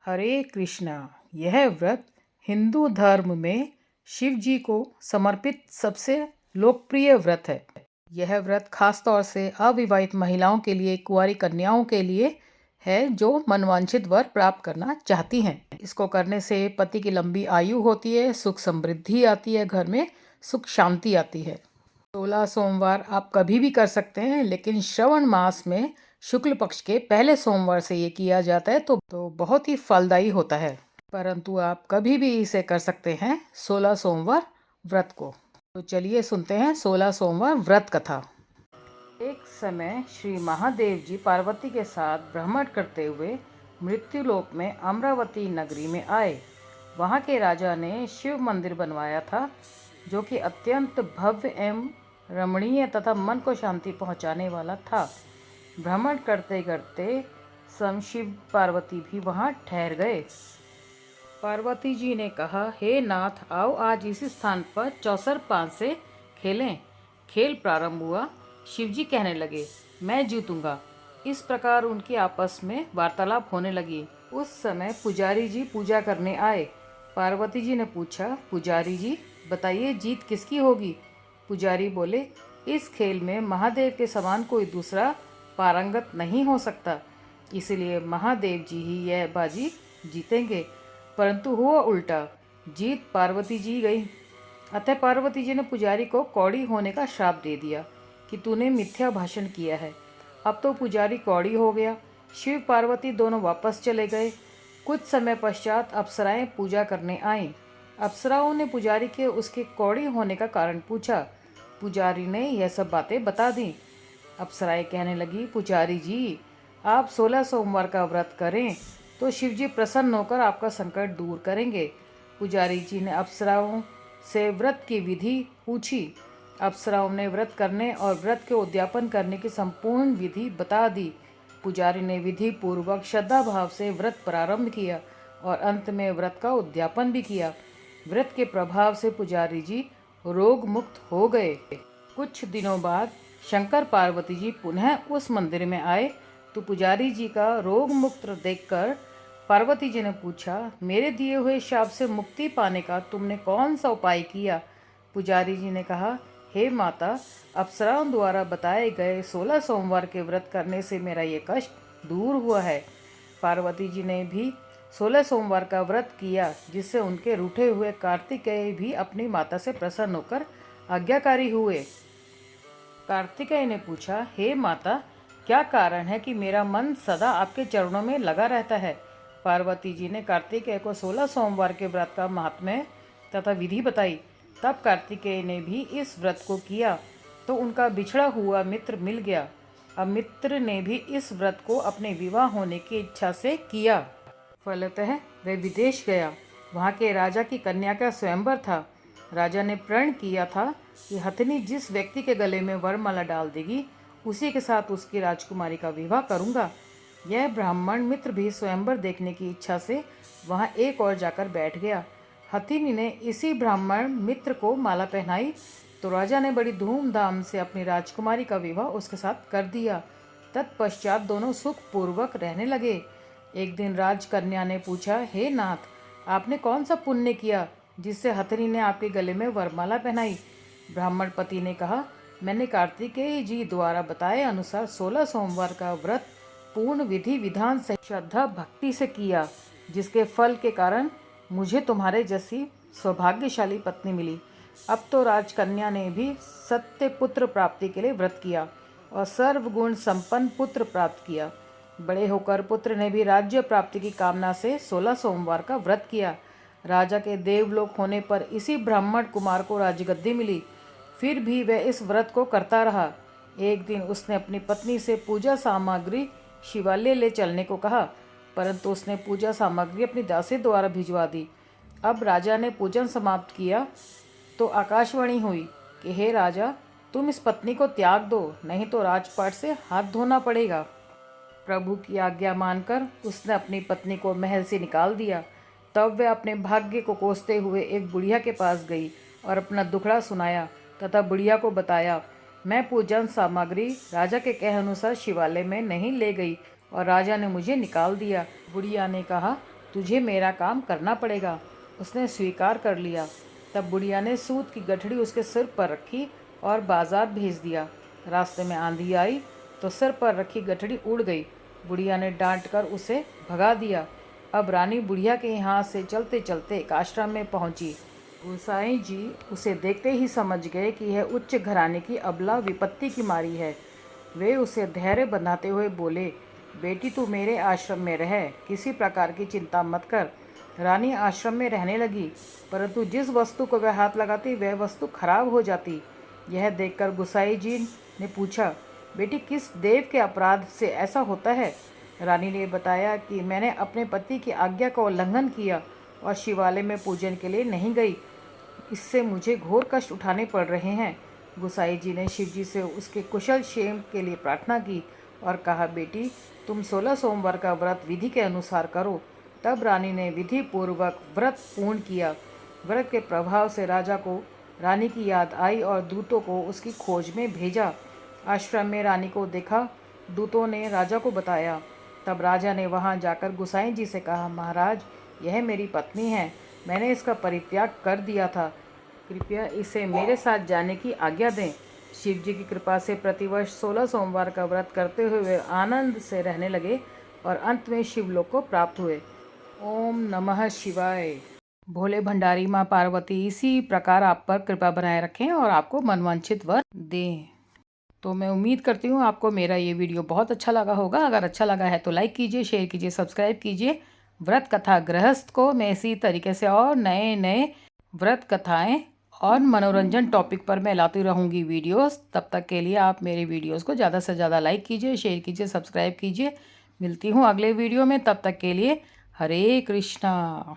हरे कृष्णा। यह व्रत हिंदू धर्म में शिव जी को समर्पित सबसे लोकप्रिय व्रत है। यह व्रत खास तौर से अविवाहित महिलाओं के लिए, कुंवारी कन्याओं के लिए है जो मनवांछित वर प्राप्त करना चाहती हैं। इसको करने से पति की लंबी आयु होती है, सुख समृद्धि आती है, घर में सुख शांति आती है। 16 सोमवार आप कभी भी कर सकते हैं, लेकिन श्रवण मास में शुक्ल पक्ष के पहले सोमवार से ये किया जाता है तो बहुत ही फलदायी होता है। परंतु आप कभी भी इसे कर सकते हैं 16 सोमवार व्रत को। तो चलिए सुनते हैं 16 सोमवार व्रत कथा। एक समय श्री महादेव जी पार्वती के साथ भ्रमण करते हुए मृत्युलोक में अमरावती नगरी में आए। वहाँ के राजा ने शिव मंदिर बनवाया था, जो कि अत्यंत भव्य एवं रमणीय तथा मन को शांति पहुँचाने वाला था। भ्रमण करते करते शिव पार्वती भी वहाँ ठहर गए। पार्वती जी ने कहा, हे नाथ, आओ आज इसी स्थान पर चौसर पान से खेलें। खेल प्रारंभ हुआ। शिवजी कहने लगे, मैं जीतूंगा। इस प्रकार उनकी आपस में वार्तालाप होने लगी। उस समय पुजारी जी पूजा करने आए। पार्वती जी ने पूछा, पुजारी जी बताइए, जीत किसकी होगी? पुजारी बोले, इस खेल में महादेव के समान कोई दूसरा पारंगत नहीं हो सकता, इसलिए महादेव जी ही यह बाजी जीतेंगे। परंतु हुआ उल्टा, जीत पार्वती जी गई। अतः पार्वती जी ने पुजारी को कौड़ी होने का श्राप दे दिया कि तूने मिथ्या भाषण किया है। अब तो पुजारी कौड़ी हो गया। शिव पार्वती दोनों वापस चले गए। कुछ समय पश्चात अप्सराएं पूजा करने आईं। अप्सराओं ने पुजारी के उसके कौड़ी होने का कारण पूछा। पुजारी ने यह सब बातें बता दी। अप्सराएं कहने लगी, पुजारी जी आप 16 सोमवार का व्रत करें तो शिवजी प्रसन्न होकर आपका संकट दूर करेंगे। पुजारी जी ने अप्सराओं से व्रत की विधि पूछी। अप्सराओं ने व्रत करने और व्रत के उद्यापन करने की संपूर्ण विधि बता दी। पुजारी ने विधि पूर्वक श्रद्धा भाव से व्रत प्रारंभ किया और अंत में व्रत का उद्यापन भी किया। व्रत के प्रभाव से पुजारी जी रोग मुक्त हो गए। कुछ दिनों बाद शंकर पार्वती जी पुनः उस मंदिर में आए तो पुजारी जी का रोग मुक्त देखकर पार्वती जी ने पूछा, मेरे दिए हुए शाप से मुक्ति पाने का तुमने कौन सा उपाय किया? पुजारी जी ने कहा, हे माता, अप्सराओं द्वारा बताए गए 16 सोमवार के व्रत करने से मेरा ये कष्ट दूर हुआ है। पार्वती जी ने भी 16 सोमवार का व्रत किया, जिससे उनके रूठे हुए कार्तिकेय भी अपनी माता से प्रसन्न होकर आज्ञाकारी हुए। कार्तिकेय ने पूछा, हे माता, क्या कारण है कि मेरा मन सदा आपके चरणों में लगा रहता है? पार्वती जी ने कार्तिकेय को 16 सोमवार के व्रत का महात्म्य तथा विधि बताई। तब कार्तिकेय ने भी इस व्रत को किया तो उनका बिछड़ा हुआ मित्र मिल गया। अब मित्र ने भी इस व्रत को अपने विवाह होने की इच्छा से किया। फलतः वह विदेश गया। वहाँ के राजा की कन्या का स्वयंवर था। राजा ने प्रण किया था कि हथिनी जिस व्यक्ति के गले में वरमाला डाल देगी, उसी के साथ उसकी राजकुमारी का विवाह करूँगा। यह ब्राह्मण मित्र भी स्वयंवर देखने की इच्छा से वहाँ एक और जाकर बैठ गया। हथिनी ने इसी ब्राह्मण मित्र को माला पहनाई तो राजा ने बड़ी धूमधाम से अपनी राजकुमारी का विवाह उसके साथ कर दिया। तत्पश्चात दोनों सुखपूर्वक रहने लगे। एक दिन राजकन्या ने पूछा, हे नाथ, आपने कौन सा पुण्य किया जिससे हथिनी ने आपके गले में वरमाला पहनाई? ब्राह्मण पति ने कहा, मैंने कार्तिकेय जी द्वारा बताए अनुसार 16 सोमवार का व्रत पूर्ण विधि विधान से श्रद्धा भक्ति से किया, जिसके फल के कारण मुझे तुम्हारे जैसी सौभाग्यशाली पत्नी मिली। अब तो राजकन्या ने भी सत्य पुत्र प्राप्ति के लिए व्रत किया और सर्वगुण संपन्न पुत्र प्राप्त किया। बड़े होकर पुत्र ने भी राज्य प्राप्ति की कामना से 16 सोमवार का व्रत किया। राजा के देवलोक होने पर इसी ब्राह्मण कुमार को राजगद्दी मिली। फिर भी वह इस व्रत को करता रहा। एक दिन उसने अपनी पत्नी से पूजा सामग्री शिवालय ले चलने को कहा, परंतु उसने पूजा सामग्री अपनी दासी द्वारा भिजवा दी। अब राजा ने पूजन समाप्त किया तो आकाशवाणी हुई कि हे राजा, तुम इस पत्नी को त्याग दो, नहीं तो राजपाट से हाथ धोना पड़ेगा। प्रभु की आज्ञा मानकर उसने अपनी पत्नी को महल से निकाल दिया। तब वह अपने भाग्य को कोसते हुए एक बुढ़िया के पास गई और अपना दुखड़ा सुनाया तथा बुढ़िया को बताया, मैं पूजन सामग्री राजा के कहे अनुसार शिवालय में नहीं ले गई और राजा ने मुझे निकाल दिया। बुढ़िया ने कहा, तुझे मेरा काम करना पड़ेगा। उसने स्वीकार कर लिया। तब बुढ़िया ने सूत की गठड़ी उसके सिर पर रखी और बाजार भेज दिया। रास्ते में आंधी आई तो सिर पर रखी गठड़ी उड़ गई। बुढ़िया ने डांटकर उसे भगा दिया। अब रानी बुढ़िया के यहाँ से चलते चलते एक आश्रम में पहुंची। गोसाई जी उसे देखते ही समझ गए कि यह उच्च घराने की अबला विपत्ति की मारी है। वे उसे धैर्य बंधाते हुए बोले, बेटी तू मेरे आश्रम में रह, किसी प्रकार की चिंता मत कर। रानी आश्रम में रहने लगी, परंतु जिस वस्तु को वह हाथ लगाती वह वस्तु खराब हो जाती। यह देखकर गुसाई जी ने पूछा, बेटी किस देव के अपराध से ऐसा होता है? रानी ने बताया कि मैंने अपने पति की आज्ञा का उल्लंघन किया और शिवालय में पूजन के लिए नहीं गई। इससे मुझे घोर कष्ट उठाने पड़ रहे हैं। गुसाई जी ने शिवजी से उसके कुशल क्षेम के लिए प्रार्थना की और कहा, बेटी तुम 16 सोमवार का व्रत विधि के अनुसार करो। तब रानी ने विधि पूर्वक व्रत पूर्ण किया। व्रत के प्रभाव से राजा को रानी की याद आई और दूतों को उसकी खोज में भेजा। आश्रम में रानी को देखा, दूतों ने राजा को बताया। तब राजा ने वहां जाकर गुसाई जी से कहा, महाराज यह मेरी पत्नी है, मैंने इसका परित्याग कर दिया था, कृपया इसे मेरे साथ जाने की आज्ञा दें। शिव जी की कृपा से प्रतिवर्ष 16 सोमवार का व्रत करते हुए वे आनंद से रहने लगे और अंत में शिवलोक को प्राप्त हुए। ओम नमः शिवाय। भोले भंडारी माँ पार्वती इसी प्रकार आप पर कृपा बनाए रखें और आपको मनवांछित वर दें। तो मैं उम्मीद करती हूँ आपको मेरा ये वीडियो बहुत अच्छा लगा होगा। अगर अच्छा लगा है तो लाइक कीजिए, शेयर कीजिए, सब्सक्राइब कीजिए। व्रत कथा गृहस्थ को मैं इसी तरीके से और नए नए व्रत कथाएं और मनोरंजन टॉपिक पर मैं लाती रहूँगी वीडियोस। तब तक के लिए आप मेरे वीडियोस को ज़्यादा से ज़्यादा लाइक कीजिए, शेयर कीजिए, सब्सक्राइब कीजिए। मिलती हूँ अगले वीडियो में, तब तक के लिए हरे कृष्णा।